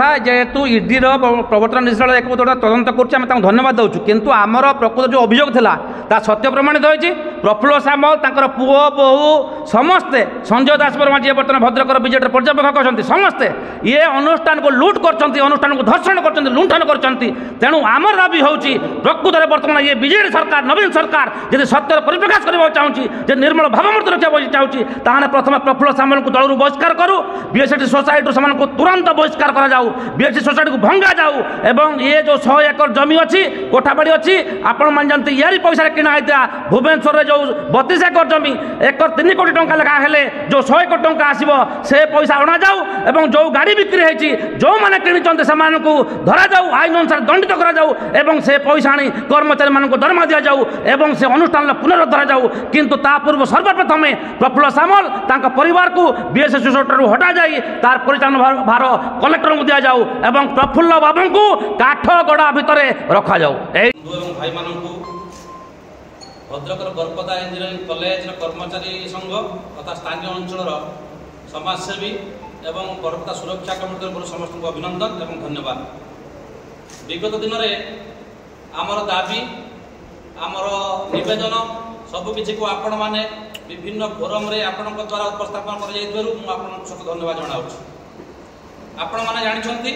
कथा जेहेतु ईडीर प्रवर्तन निर्देशालय एक तदंत कर धन्यवाद दूँ किंतु आमर प्रकृत जो अभियोग था ता सत्य प्रमाणित होती प्रफुल्ल सामल तर पुओ बहु समस्ते संजय दास वर्मा जी बर्तमान भद्रकर विजेटर पर्यवेक्षक अच्छा समस्ते ये अनुष्ठान को लुट कर अनुष्ठान को धर्षण कर लुंठन कर तेणु आमर दाबी हूँ प्रकृत में बर्तमान ये बीजेडी सरकार नवीन सरकार यदि सत्यर परिप्रकाश करने चाहिए निर्मल भावमूर्ति रखा चाहिए ताहले प्रथम प्रफुल्ल सामल को दलू बहिष्कार करूँ बीएसटी सोसाइटी से तुरंत बहिष्कार करा जाऊ बीएसटी सोसाइटी को भंगा जाऊ एवं ये जो 100 एकर जमी अच्छी कोठाबाड़ी अच्छी आपण मान जानते यारी पैसा किना होता भुवनेश्वर में जो 32 एकर जमी एकर 3 कोटी टंका लेखा हेले जो 100 एकर टंका आसीबो से पैसा अणा जाऊ एवं जो गाड़ी बिक्री होती जो मैंने किणिचंते से धरा जाऊ आईन अनुसार दंडित करा जाऊ एवं से पैसा आनी कर्मचारी मानक दरमा दिया जाऊ एवं से अनुष्ठान पुनरुद्धार जाऊ किंतु ता पूर्व सर्वप्रथम प्रफुल्ल सामल तांका परिवार को बीएसटी सोसाइटी हटा जाई तार परिचालन भार कलेक्टर को दि जाऊ एवं प्रफुल्ल बाबू को काठगड़ा भितर रखा जाऊ भाई मानू भद्रकर बरपदा इंजीनियरिंग कॉलेज कर्मचारी संघ तथा स्थानीय अंचल समाजसेवी एवं बरपदा सुरक्षा कमिटी तरफ समस्त को अभिनंदन एवं धन्यवाद। विगत दिन में आमर दाबी आमर निवेदन सबकि को आपण मैंने विभिन्न फोरम रे आपण द्वारा उपस्थापन कर धन्यवाद जनाऊँ। आपण मैंने जानते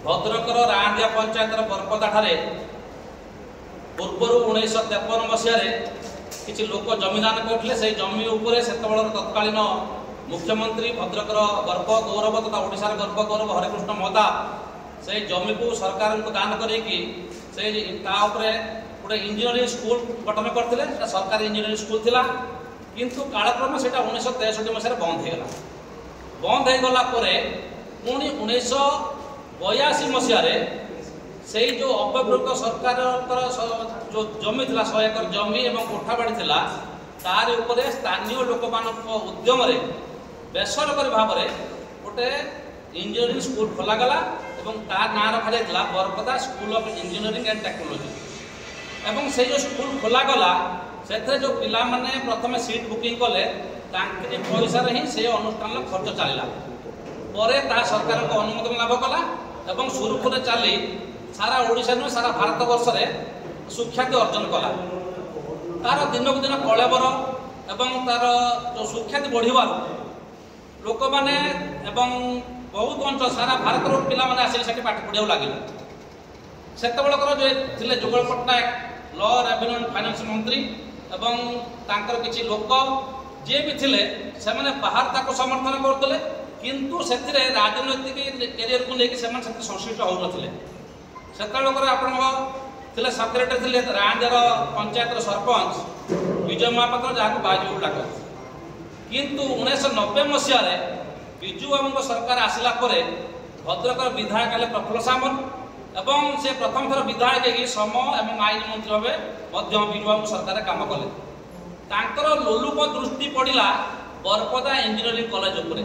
भद्रकर रांदिया पंचायतर बरपदा ठारे पूर्वर 1953 मसीह किसी लोक जमीदान करते से जमी उपरे सेतबेलर तत्कालीन मुख्यमंत्री भद्रकर गर्व गौरव तथा ओडिशार गर्व गौरव हरिकृष्ण महताब से जमी को सरकार को दान करके गोटे इंजीनियरिंग स्कूल गठन करते सरकारी इंजीनियरिंग स्कूल थिला किंतु कालक्रम से 1963 मसीह बंद होगला पुणी 1982 मसीह से जो अव्यवहृत सरकार जो जमी थी 100 एकर जमी और कोठाबाड़ी थी तार उपरे स्थानीय लोक उद्यम बेसरकारी भाव में गोटे इंजीनियरिंग स्कूल खोलागला और तार ना रखा Baripada school of engineering and technology एवं से जो स्कूल खोलागला से जो पिला माने प्रथम सीट बुकिंग कले पैसा ही से अनुष्ठान खर्च चलला सरकार को अनुमोदन लाभ कला और सुरुखुर चली सारा ओडिशा नुहे सारा भारत वर्ष में सुख्याति अर्जन कला तार दिनक दिन कलेबर एवं तार जो सुख्याति बढ़िबार लोक मैंने बहुत अंचल सारा भारत पिला माने आसिक पाठ पढ़ा लगे से जो थे Jugal Pattanaik law revenue and finance मंत्री एवं तांकर किछि लोक जे भी थिले से माने बाहर ताको समर्थन करते किंतु से राजनैतिक कैरियर को लेकिन संश्लिष्ट हो नथिले सेतबेलकर आपण सेक्रेटरी थे रांदियार पंचायतर सरपंच विजय महापात्र जहाँ बाजू डाक किंतु 1990 मसीह विजु बाबू सरकार आसला भद्रकर विधायक हेले प्रफुल्ल सामल एवं से प्रथम थर विधायक श्रम एवं आईन मंत्री भाव विजु बाबू सरकार काम कले तांकर लोलुप दृष्टि पड़ा बरपदा इंजीनियरिंग कॉलेज उपरे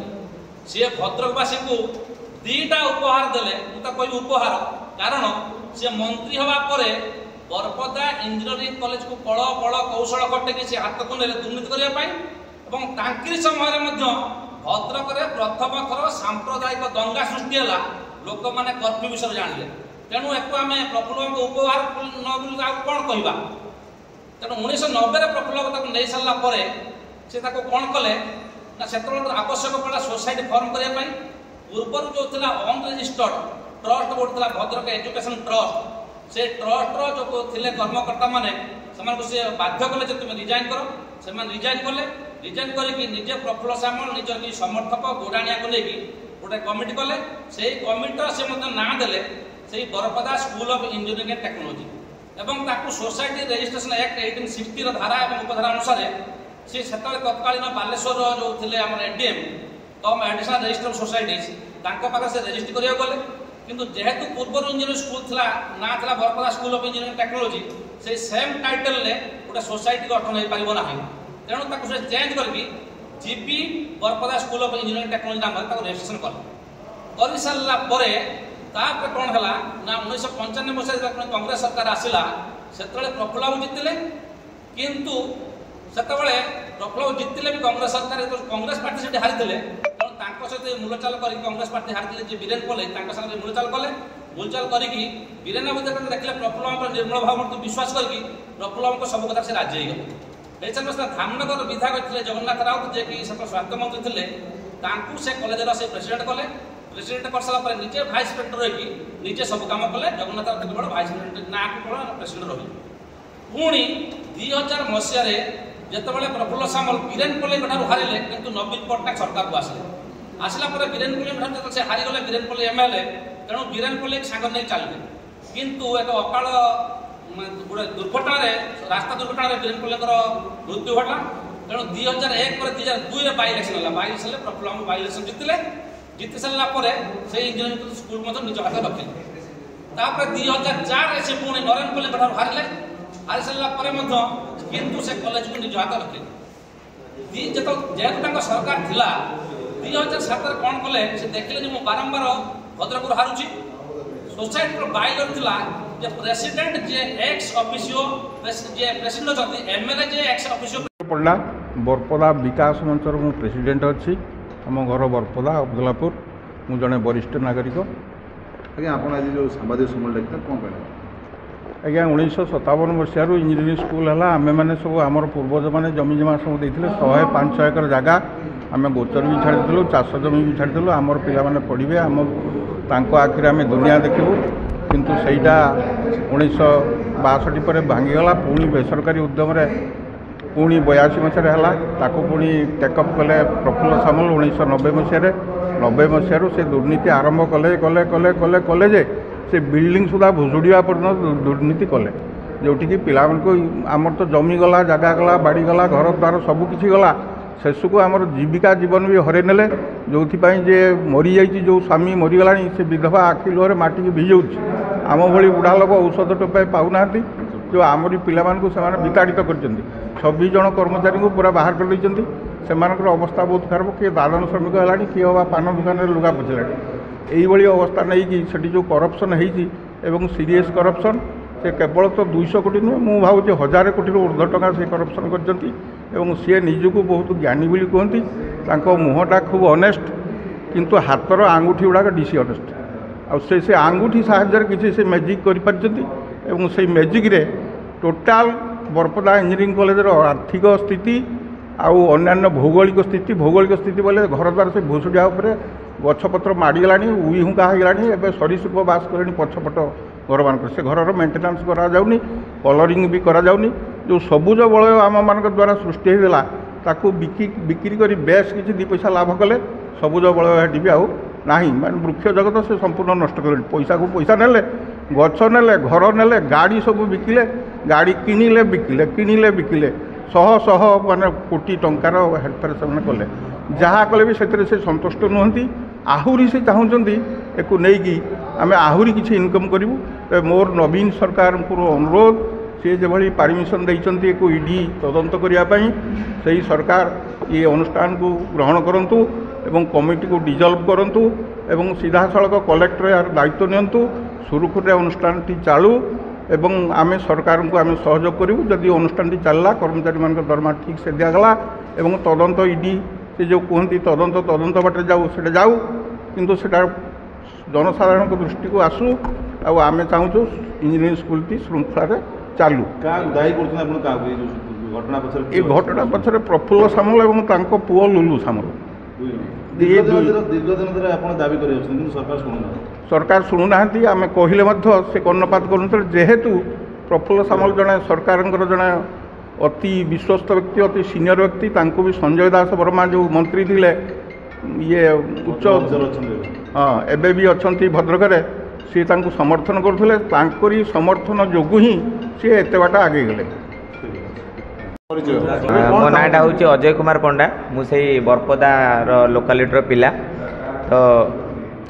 सी भद्रकवासी को 2टा उपहार देले कह उपहार कारण से मंत्री हवा पर बरपदा इंजीनियरिंग कॉलेज को कल बल कौशल कटेकी से हाथ को नेले दुर्नीति करने समय भद्रक प्रथम थर सांप्रदायिक दंगा सृष्टि है लोक मैंने कर्फ्यू विषय जानले तेणु एक आम प्रफुल्ल को उपहार न कौन कहवा तेणु 1990 प्रफुल्ल नहीं सारापर से कौन कले ना से आवश्यक पड़ा सोसाइटी फॉर्म करने पूर्वर जो थी अनरेजिस्टर्ड ट्रस्ट गोटे था भद्रक एजुकेशन ट्रस्ट से ट्रस्टर जो थे कर्मकर्ता मैंने से बाध्य कले तुम रिजाइन कर से रिजाइन कले रिजाइन करके निजे प्रफुल्ल सामल निजर कि समर्थक गोड़ाणिया को लेकिन गोटे कमिटी कले से कमिटर से ना देले से Baripada school of engineering and technology एवं सोसाइटी रजिस्ट्रेशन एक्ट 1860 धारा और उपधारा अनुसार सी से तत्कालीन बालेश्वर जो थे एडीएम कम एडिशनल रजिस्टर सोसाइटीज पाखे से रजिस्ट्री करा गले किंतु जेहेतु पूर्व इंजीनियरिंग स्कूल था ना था बरपदा स्कूल ऑफ इंजीनियरिंग टेक्नोलॉजी से सेम टाइटल ले गोटे सोसाइटी गठन हो पार ना तेणु से चेंज करके GP Baripada school of engineering technology नाम रजिस्ट्रेशन कर सारा कौन है ना 1995 मसीह कांग्रेस सरकार आसला से प्रफुल्ल बाबू जीतिले किंतु से प्रफुल्ल बाबू जीतिले भी कांग्रेस सरकार कांग्रेस पार्टी से हारी सहित मूलचाल कर कांग्रेस पार्टी हारी जे बीरेन पल्ले साथ मूलचाल कले मूलचाल करके बीरेन देखले प्रफुल्ल निर्मल भाव विश्वास करके प्रफुल्ल सब कथा से राजी हो गले धामनगर विधायक थे जगन्नाथ राउत जे कि स्वास्थ्य मंत्री थे से कलेजर से प्रेसिडेंट कले प्रेसिडेंट कर सारा निजे भाइस प्रेसिडेंट रही निजे सब कम कले जगन्नाथ राउत केवल भाइस प्रेसिडेंट ना केवल प्रेसिडेंट रही पुणी 2000 मसीह जितेबाला प्रफुल्ल सामल बीरेन पल्ले हारे किंतु नवीन पट्टनायक सरकार को आसला बीरेन पल्ले से हारीगले बीरेन पल्ले एमएलए तेणु बीरेन पल्ले सांग नहीं चलिए किंतु एक अकाल गोटे दुर्घटना रास्ता दुर्घटना बीरेन पल्ले मृत्यु घटला तेणु 2001 पर 2002 बाई इलेक्शन है by election Prafulla by election जीति सारापर से इंजीनियरिंग स्कूल निज हाथ रखिले 2004 से पुणी नरेन पल्ले हारे हारी सारापर किंतु से कॉलेज को निज हाथ रखिले जेहेतु सरकार थिला 2007 कौन कले से देखिले मु बारंबार भद्रक हारुची सोसाइटी बाइलर थिला जे प्रेसिडेंट जे एक्स ऑफिसियो जे प्रेसिडेंट अछथि एमएलए जे एक्स ऑफिसियो पड़ला बरपदा विकास मंचर मु प्रेसिडेंट अच्छी आम घर बरपदा अब्दुल्लापुर मु जड़े वरिष्ठ नागरिक आज्ञा आप आज जो सांबादिक सम्मेलन डाकिले कौन कहले आज्ञा 1957 मसीह इंजीनियरिंग स्कूल है आम मैंने सब आम पूर्वज मैंने जमी जमा सब देते 100-500 एकर जगह आम गोचर भी छाड़ीलु चाष जमी भी छाड़ीलु आमर पिलाने पढ़े आम आखिर आम दुनिया देखू किंतु सहीटा 1962 पर भांगीगला पुणी बेसरकारी उद्यम पुणी 82 मसीह है पुणी टेकअप कले प्रफुल्ल सामल 1990 मसीह 90 मसीह से दुर्नीति आरंभ कले कले कले कले कले जे से बिल्डिंग सुधा भुजुड़ा पर्यटन दुर्नीति कले जोटि पिला आमर तो जमी गला जगह गला बाड़ी गला घर द्वार सबकि गला शेष को आमर जीविका जीवन भी हर ने जो जे मरी जा जो स्वामी मरीगला से विधवा आखि लुहरे माटी भिजाऊ आम भली बुढ़ा लोक औषध टोपाए पाऊना जो आमरी पिला विताड़ित कर 26 जन कर्मचारी को पूरा बाहर कर से अवस्था बहुत खराब किए दादन श्रमिक है किए बा पान दुकान लुगा पचला यही अवस्था नहीं कि जो करप्शन है सीरीयस करप्शन से केवल तो 200 कोटी नुहे मु भाव 1000 कोटी ऊर्ध्व टका से करप्शन कर सी निजक बहुत ज्ञानी बोली कहती मुहटा खूब अनेस्ट किंतु हाथर आंगुठी गुड़ाक डिसअनेस्ट से आंगुठी साहाय्य किसी से मैजिक कर मैजिक रे टोटाल बरपदा इंजीनियरिंग कॉलेज आर्थिक स्थिति आउ अन्य भौगोलिक स्थिति बोले घर द्वार से भुसुड़ा गछपत्र माड़गला उई हुंका होगा सरीसृप बास कले पछपट घर मान से घर मेन्टेनान्स कराऊनी कलरिंग भी कराऊनी जो सबुज बलय आम मान द्वारा सृष्टि होगा ताकू बिक्री कर बेस किसी 2 पैसा लाभ कले सबुज बलय भी आउ ना मान वृक्ष जगत से संपूर्ण नष्ट कर पैसा को पैसा नेले गछ नेले घर नेले गाड़ी सब बिकिले गाड़ी किणिले बिकिले शह माने कोटी टंकार हेरफेर से कले जहाँ कले भी से संतुष्ट नुहति आहुरी से चाहते एक नहीं आम आहुरी किसी इनकम करूँ तो मोर नवीन सरकार को अनुरोध सी जो परमिशन देते एक ईडी तदंत करने से सरकार ये अनुष्ठान को ग्रहण करूँ एवं कमिटी को डिजल्व करूँ एवं सीधा सड़क कलेक्टर यार दायित्व नियंतु सुरुखुरे अनुष्ठान चालू एवं आम सरकार को आम सहयोग करूँ जदि अनुष्ठान चलला कर्मचारी मान दरमा ठीक से दिगला एवं तदंत ईडी से जो कहती तदंत बाटे जाऊ जाऊ किंतु सेटा जनसाधारण को दृष्टि को आसू आम चाहूँ इंजीनियरिंग स्कूल टी श्रृंखला चालू दायी कर ये घटना पछरे प्रफुल्ल सामल और पुओ लुलु सामल दीर्घ दिन दाबी कर सरकार शुणुना आम कहले से कर्णपात कर जेहेतु प्रफुल्ल सामल जड़े सरकार जड़े अति विश्वस्त व्यक्ति अति सीनियर व्यक्ति भी संजय दास वर्मा जो मंत्री थे ये उच्च हाँ एबे भी अच्छा भद्रक सी समर्थन करुले समर्थन जो ही सी एत बाट आगे गले मो नाटा हूँ अजय कुमार पंडा मुझे बरपदार लोकालिटर पिला तो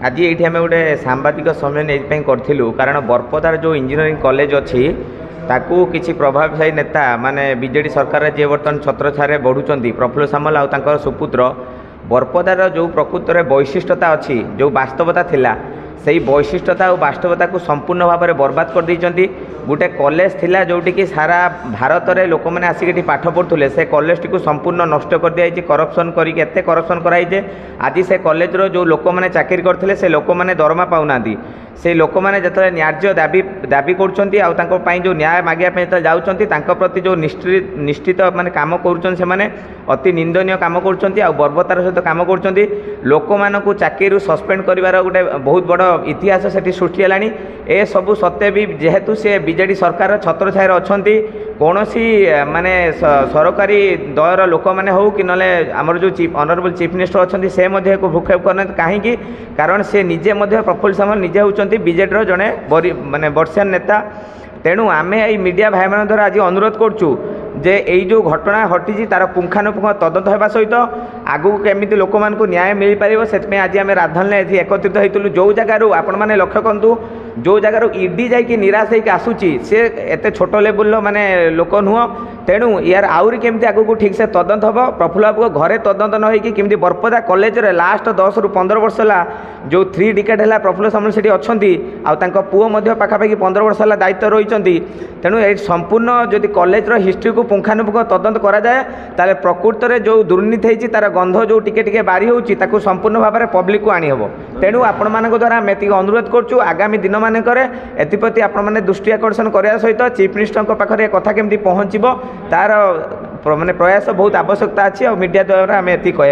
आज ये आम गोटे सांबादिक सम्मेलन ये करूँ कारण बरपदार जो इंजीनियरिंग कॉलेज अच्छी ताकू किसी प्रभावशाली नेता माने बीजेडी सरकार जे बर्तमान छत्र छारे बढ़ुंट प्रफुल्ल सामल आउ सुपुत्र बरपदार जो प्रकृत में वैशिष्ट्यता अच्छी जो वास्तवता थिला से वैशिष्ट्यता और बास्तवता को संपूर्ण भाव में बर्बाद कर देइचंती। गोटे कॉलेज थिला जोटी कि सारा भारत में लोक मैंने आसिक पाठ पढ़ुले से कॉलेज टी संपूर्ण नष्ट कर दिया। करप्शन करके एते करप्शन कराई आज से कॉलेज रो जो लोक मैंने चाकरी करते से लोक मैंने दरमा पाऊना से लोक मैंने जो न्याय्य दाबी दाबी कर जो न्याय मागे जो जाऊँच प्रति जो निश्चित माने काम कर अति निंदनीय काम कर बर्बरतार सहित काम कर लोक मानू चाकरी सस्पेंड कर गोटे बहुत बड़ इतिहास से सृष्टि है। ए सबू सत्वे भी जेहेतु सी बीजेडी सरकार छत्र छाया अच्छा कौन सी माने सरकारी दयर लोक मैंने हो कि ना आमर जो ऑनरेबल चीफ मिनिस्टर अच्छा से भूक्षेप करना कहीं कारण से निजे प्रफुल्ल सामल निजे होती बीजेडी जड़े माने वर्षियान नेता। तेणु आम ये मीडिया भाई मान द्वारा आज अनुरोध करुँ जे यही जो घटना घटी तार पुंखानुपुंख तदंत होगा सहित आगू केमी लोक मानू न्याय मिल पार से आज आम राजधानी एकत्रित होइतलु। जो जगार आपण मैंने लक्ष्य करूँ जो जगार ईडी जाकि निराश होकर आसूची सी एत छोट लेवल माने लोक नुह। तेणु यार आउरी केमती आगू ठीक से तदंत हम प्रफुल्ल बाबू घरे तदंत न होगी केमती बरपदा कॉलेज रे लास्ट 10 ରୁ 15 वर्ष है जो 3 डिकेड है प्रफुल्ल सामल से अच्छा पुओ पाखापाखि 15 वर्ष है दायित्व रही। तेणु ये संपूर्ण जदि कॉलेज हिस्ट्री को पुंखानुपुंख तदंत कराए ताले प्रकृत में जो दुर्नीति होती तार गंध जो टिके बारी होची ताकू संपूर्ण भाव में पब्लिक को आनी हम। तेणु आपण मान द्वारा आम एति अनुरोध करुँ आगामी दिन मानक एप्रति आपण मैंने दृष्टि आकर्षण करने सहित चीफ मिनिस्टर पाखे कथा केमती पहुँचब तार माने प्रयास बहुत आवश्यकता अच्छी और मीडिया द्वारा आम एति कह